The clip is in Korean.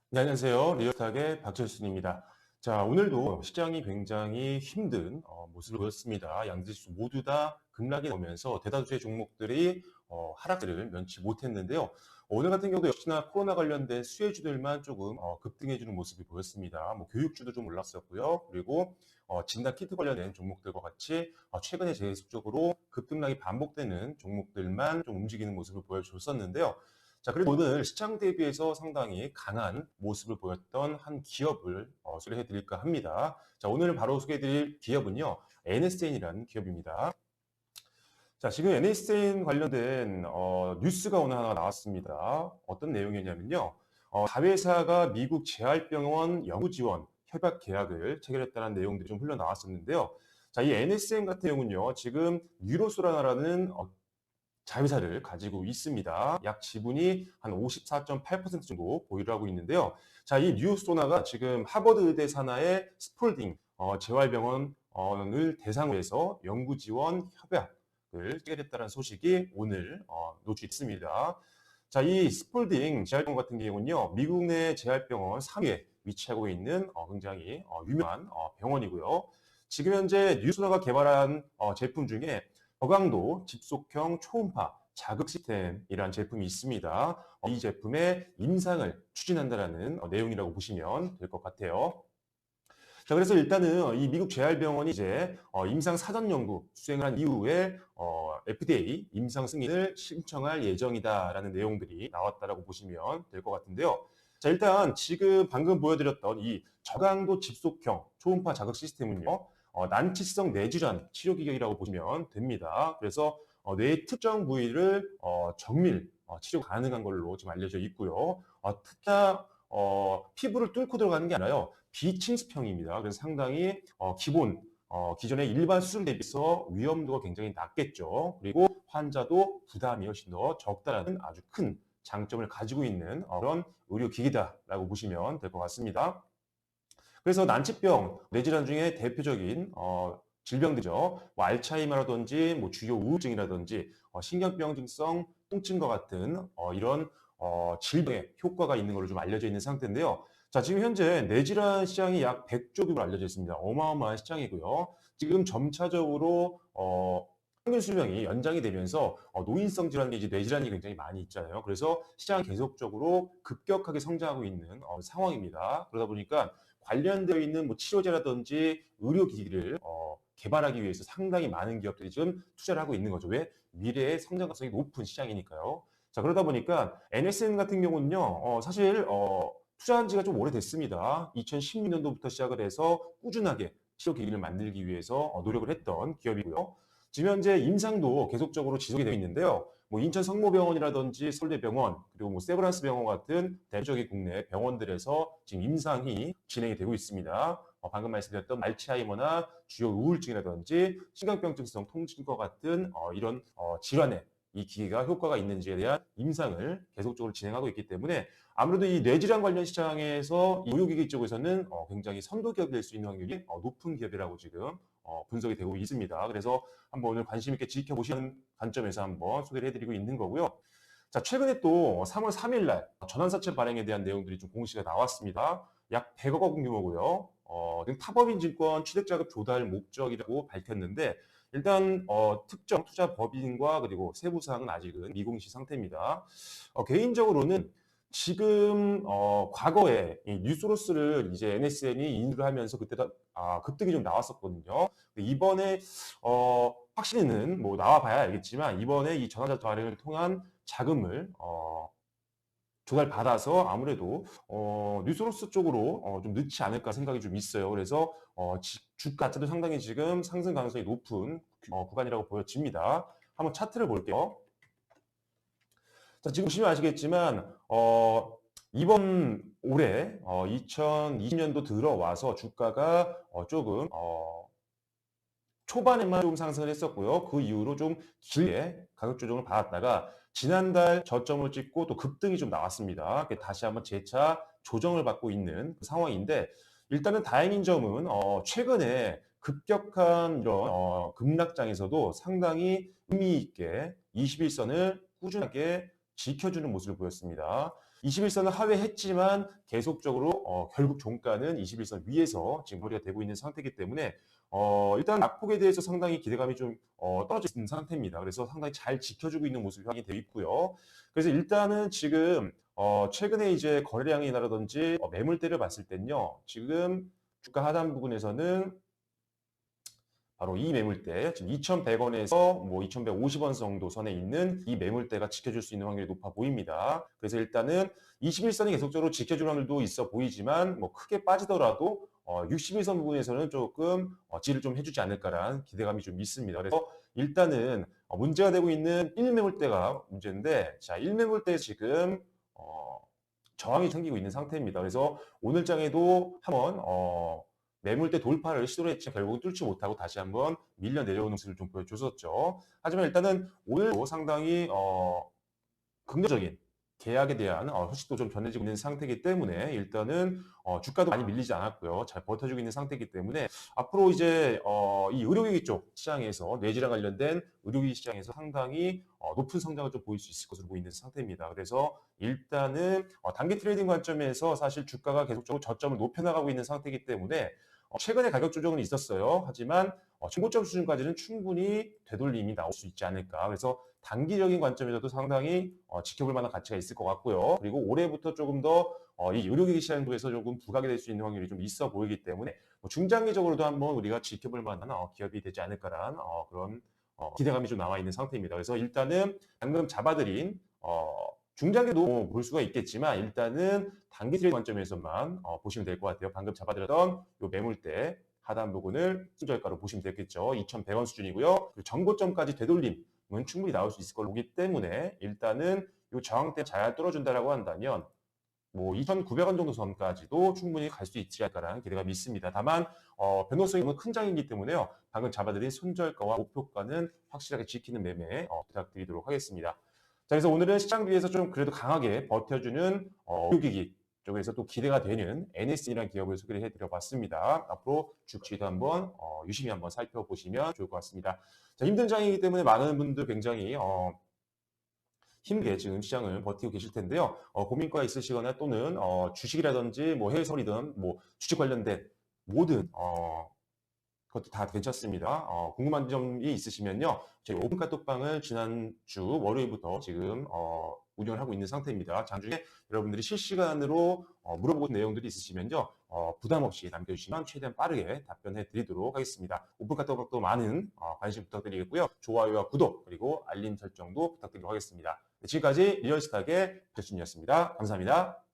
네, 안녕하세요. 리얼탁의 박철순입니다. 자, 오늘도 시장이 굉장히 힘든 모습을 보였습니다. 양지수 모두 다 급락이 나오면서 대다수의 종목들이 하락세를 면치 못했는데요. 오늘 같은 경우도 역시나 코로나 관련된 수혜주들만 조금 급등해주는 모습이 보였습니다. 뭐 교육주도 좀 올랐었고요. 그리고 진단 키트 관련된 종목들과 같이 최근에 계속적으로 급등락이 반복되는 종목들만 좀 움직이는 모습을 보여줬었는데요. 자, 그리고 오늘 시장 대비해서 상당히 강한 모습을 보였던 한 기업을 소개해 드릴까 합니다. 자, 오늘 바로 소개해 드릴 기업은요, NSN이라는 기업입니다. 자, 지금 NSN 관련된 뉴스가 오늘 하나 나왔습니다. 어떤 내용이냐면요. 자회사가 미국 재활병원 연구 지원 협약 계약을 체결했다는 내용들이 좀 흘러나왔었는데요. 자, 이 NSN 같은 경우는요, 지금 뉴로소라나라는 자회사를 가지고 있습니다. 약 지분이 한 54.8% 정도 보유를 하고 있는데요. 자, 이 뉴소나가 지금 하버드 의대 산하의 스폴딩 재활병원을 대상으로 해서 연구 지원 협약을 체결했다는 소식이 오늘 노출됐습니다. 자, 이 스폴딩 재활병원 같은 경우는요, 미국 내 재활병원 3위에 위치하고 있는 굉장히 유명한 병원이고요. 지금 현재 뉴소나가 개발한 제품 중에 저강도 집속형 초음파 자극 시스템이라는 제품이 있습니다. 이 제품의 임상을 추진한다는 내용이라고 보시면 될 것 같아요. 자, 그래서 일단은 이 미국 재활병원이 이제 임상 사전 연구 수행을 한 이후에 FDA 임상 승인을 신청할 예정이다라는 내용들이 나왔다라고 보시면 될 것 같은데요. 자, 일단 지금 방금 보여드렸던 이 저강도 집속형 초음파 자극 시스템은요, 난치성 뇌질환 치료 기계이라고 보시면 됩니다. 그래서 뇌의 특정 부위를 정밀 치료 가능한 걸로 지금 알려져 있고요. 특히나 피부를 뚫고 들어가는 게 아니라요, 비침습형입니다. 그래서 상당히 기존의 일반 수술 대비해서 위험도가 굉장히 낮겠죠. 그리고 환자도 부담이 훨씬 더 적다라는 아주 큰 장점을 가지고 있는 그런 의료기기다라고 보시면 될 것 같습니다. 그래서 난치병, 뇌질환 중에 대표적인 질병들이죠. 뭐 알츠하이머라든지 뭐 주요 우울증이라든지 신경병 증성 통증과 같은 이런 질병에 효과가 있는 걸로 좀 알려져 있는 상태인데요. 자, 지금 현재 뇌질환 시장이 약 100조 규모로 알려져 있습니다. 어마어마한 시장이고요. 지금 점차적으로 평균 수명이 연장이 되면서 노인성 질환 내지 뇌질환이 굉장히 많이 있잖아요. 그래서 시장이 계속적으로 급격하게 성장하고 있는 상황입니다. 그러다 보니까 관련되어 있는 뭐 치료제라든지 의료기기를 개발하기 위해서 상당히 많은 기업들이 지금 투자를 하고 있는 거죠. 왜? 미래의 성장 가능성이 높은 시장이니까요. 자, 그러다 보니까 NSN 같은 경우는요, 사실 투자한 지가 좀 오래됐습니다. 2016년도부터 시작을 해서 꾸준하게 치료기기를 만들기 위해서 노력을 했던 기업이고요. 지금 현재 임상도 계속적으로 지속이 되고 있는데요. 뭐 인천 성모병원이라든지 서울대병원 그리고 뭐 세브란스 병원 같은 대표적인 국내 병원들에서 지금 임상이 진행이 되고 있습니다. 방금 말씀드렸던 알츠하이머나 주요 우울증이라든지 신경병증성 통증과 같은 이런 질환에 이 기기가 효과가 있는지에 대한 임상을 계속적으로 진행하고 있기 때문에 아무래도 이 뇌질환 관련 시장에서 이 의료기기 쪽에서는 굉장히 선도 기업이 될 수 있는 확률이 높은 기업이라고 지금 분석이 되고 있습니다. 그래서 한번 오늘 관심 있게 지켜보시는 관점에서 한번 소개를 해드리고 있는 거고요. 자, 최근에 또 3월 3일 날 전환사채 발행에 대한 내용들이 좀 공시가 나왔습니다. 약 100억 원 규모고요. 타법인증권 취득자급 조달 목적이라고 밝혔는데 일단 특정 투자 법인과 그리고 세부 사항은 아직은 미공시 상태입니다. 개인적으로는 지금 과거에 이 뉴스로스를 이제 NSN이 인수를 하면서 그때 급등이 좀 나왔었거든요. 이번에 확실히는 뭐 나와봐야 알겠지만 이번에 이 전환자 발행을 통한 자금을 조달받아서 아무래도 뉴스로스 쪽으로 좀 넣지 않을까 생각이 좀 있어요. 그래서 주가도 상당히 지금 상승 가능성이 높은 구간이라고 보여집니다. 한번 차트를 볼게요. 자, 지금 보시면 아시겠지만 이번 올해 2020년도 들어와서 주가가 조금 초반에만 좀 상승을 했었고요. 그 이후로 좀 길게 가격 조정을 받았다가 지난달 저점을 찍고 또 급등이 좀 나왔습니다. 다시 한번 재차 조정을 받고 있는 상황인데 일단은 다행인 점은 최근에 급격한 이런 급락장에서도 상당히 의미 있게 21선을 꾸준하게 지켜주는 모습을 보였습니다. 21선을 하회했지만 계속적으로 결국 종가는 21선 위에서 지금 거래가 되고 있는 상태이기 때문에 일단 낙폭에 대해서 상당히 기대감이 좀 떨어져 있는 상태입니다. 그래서 상당히 잘 지켜주고 있는 모습이 확인되어 있고요. 그래서 일단은 지금 최근에 이제 거래량이라든지 매물대를 봤을 땐요. 지금 주가 하단 부분에서는 바로 이 매물대, 지금 2,100원에서 뭐 2,150원 정도 선에 있는 이 매물대가 지켜줄 수 있는 확률이 높아 보입니다. 그래서 일단은 21선이 계속적으로 지켜줄 확률도 있어 보이지만 뭐 크게 빠지더라도 61선 부분에서는 조금 지지를 좀 해주지 않을까라는 기대감이 좀 있습니다. 그래서 일단은 문제가 되고 있는 1매물대가 문제인데, 자, 1매물대 지금 저항이 생기고 있는 상태입니다. 그래서 오늘 장에도 한번 매물대 돌파를 시도를 했지만 결국은 뚫지 못하고 다시 한번 밀려 내려오는 모습을 좀 보여줬었죠. 하지만 일단은 오늘도 상당히 긍정적인 계약에 대한 소식도 좀 전해지고 있는 상태이기 때문에 일단은 주가도 많이 밀리지 않았고요. 잘 버텨주고 있는 상태이기 때문에 앞으로 이제 이 의료기기 쪽 시장에서 뇌질환 관련된 의료기기 시장에서 상당히 높은 성장을 좀 보일 수 있을 것으로 보이는 상태입니다. 그래서 일단은 단기 트레이딩 관점에서 사실 주가가 계속적으로 저점을 높여나가고 있는 상태이기 때문에 최근에 가격 조정은 있었어요. 하지만 중고점 수준까지는 충분히 되돌림이 나올 수 있지 않을까. 그래서 단기적인 관점에서도 상당히 지켜볼 만한 가치가 있을 것 같고요. 그리고 올해부터 조금 더 이 의료기기 시장도에서 조금 부각이 될 수 있는 확률이 좀 있어 보이기 때문에 중장기적으로도 한번 우리가 지켜볼 만한 기업이 되지 않을까라는 그런 기대감이 좀 나와 있는 상태입니다. 그래서 일단은 방금 잡아드린 중장기도 볼 수가 있겠지만 일단은 단기 트레이드 관점에서만 보시면 될 것 같아요. 방금 잡아드렸던 요 매물대 하단 부분을 순저가로 보시면 되겠죠. 2,100원 수준이고요. 그리고 전고점까지 되돌림은 충분히 나올 수 있을 걸로 보기 때문에 일단은 요 저항대 잘 뚫어준다라고 한다면 뭐 2,900원 정도 선까지도 충분히 갈 수 있지 않을까라는 기대감이 있습니다. 다만 변동성이 너무 큰 장이기 때문에요. 방금 잡아드린 손절가와 목표가는 확실하게 지키는 매매 부탁드리도록 하겠습니다. 자, 그래서 오늘은 시장 위에서 좀 그래도 강하게 버텨주는 의료기기 쪽에서 또 기대가 되는 NS이라는 기업을 소개를 해드려봤습니다. 앞으로 주치도 한번 유심히 한번 살펴보시면 좋을 것 같습니다. 자, 힘든 장이기 때문에 많은 분들 굉장히 힘들게 지금 시장을 버티고 계실 텐데요. 고민과 있으시거나 또는 주식이라든지 뭐 해외설이든 뭐 주식 관련된 모든 그것도 다 괜찮습니다. 궁금한 점이 있으시면요. 저희 오픈 카톡방을 지난주 월요일부터 지금 운영을 하고 있는 상태입니다. 장중에 여러분들이 실시간으로 물어보고 있는 내용들이 있으시면요. 부담 없이 남겨주시면 최대한 빠르게 답변해 드리도록 하겠습니다. 오픈 카톡방도 많은 관심 부탁드리겠고요. 좋아요와 구독 그리고 알림 설정도 부탁드리도록 하겠습니다. 지금까지 리얼스탁의 배순이었습니다. 감사합니다.